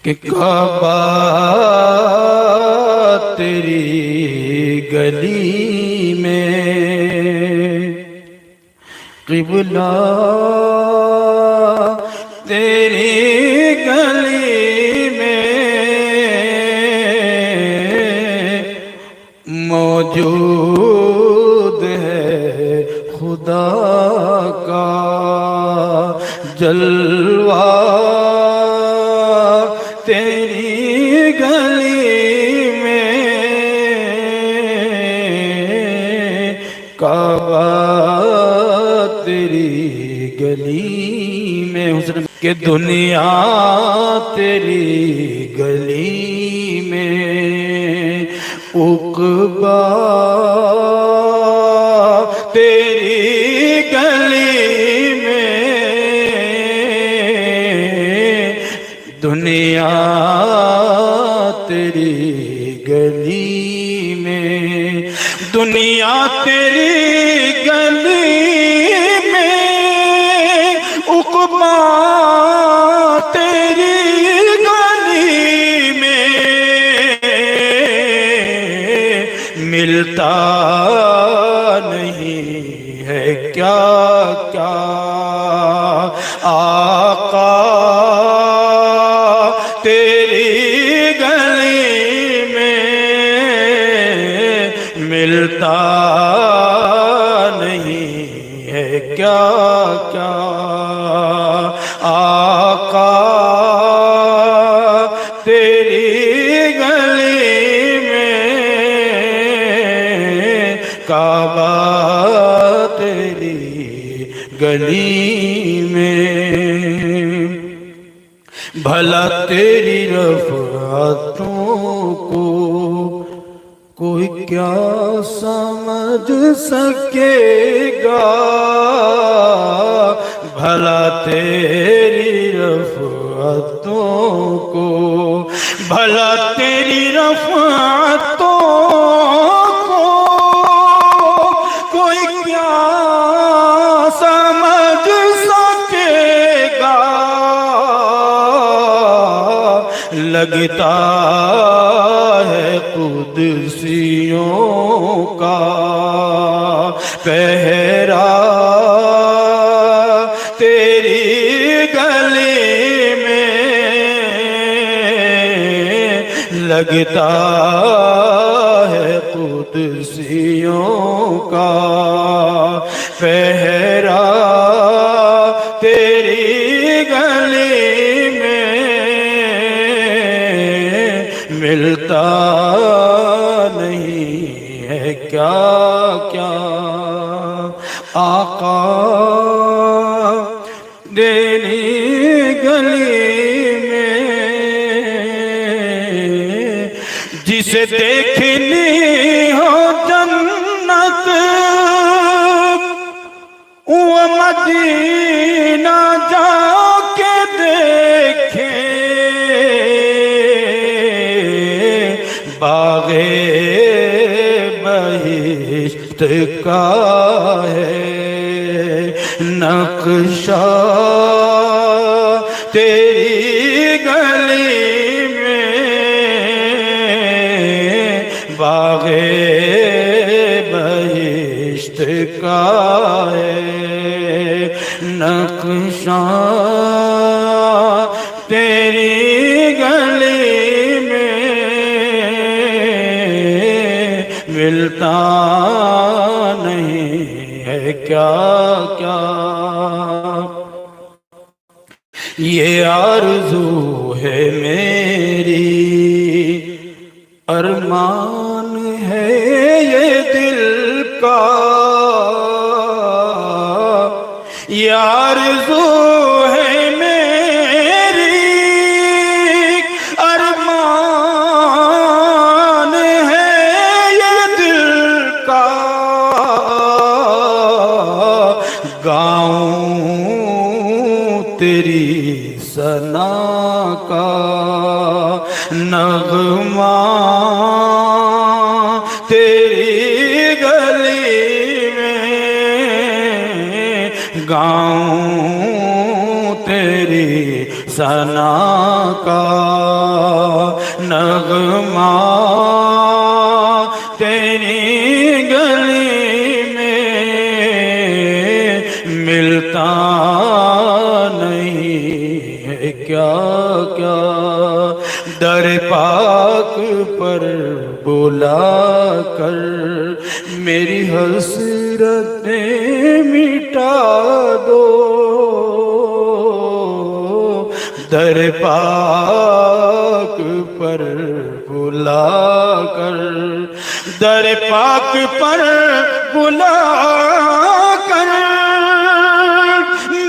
کہ کعبہ تیری گلی میں، قبلہ تیری گلی میں موجود ہے خدا کا جلوہ، تیری گلی میں کعبہ تیری گلی میں، حسن کہ دنیا تیری گلی میں، عقبہ تیری گلی میں، دنیا تیری گلی میں، دنیا تیری گلی میں، عقبہ تیری گلی میں، ملتا نہیں ہے کیا کیا آقا تیری گلی میں، ملتا نہیں ہے کیا کیا آقا تیری گلی میں، کعبہ تیری گلی میں، بھلا تیری رفعتوں کو کوئی کیا سمجھ سکے گا، بھلا تیری رفعتوں کو، بھلا تیری رفعتوں کو کوئی کیا سمجھ سکے گا، لگتا ہے قدسیوں کا پہرا تیری گلی میں، لگتا ہے قدسیوں کا پہرا تیری گلی میں، ملتا نہیں ہے کیا کیا آقا تیری گلی میں، جسے دیکھنی ہو جنت وہ مدینہ جا کے دیکھے، باغ بہشت کا ہے نقشہ تیری گلی میں، باغ بہشت کا ہے نقشہ تیری گلی میں، ملتا نہیں ہے کیا کیا یہ آرزو ہے میری، ارمان ہے یہ دل کا، یہ آرزو ہے میری، ارمان ہے یہ دل کا، گاؤں تیری ثنا کا نغمہ تیری گلی میں، گاؤں تیری ثنا کا نغمہ تیری گلی میں ملتا نہیں ہے کیا کیا، در پاک پر بلا کر میری حسرتیں مٹا دو، در پاک پر بلا کر، در پاک پر بلا کر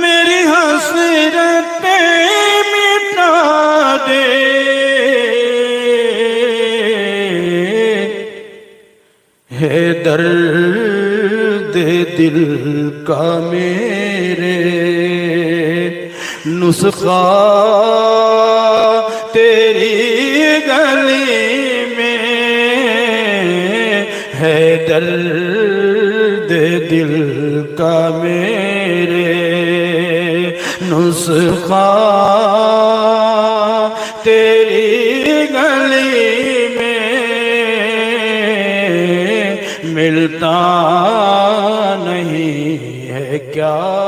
میری حسرتیں مٹا دے، ہے درد دل کا میرے نسخہ تیری گلی میں، ہے درد دل کا میرے نسخہ تیری گلی میں، ملتا نہیں ہے کیا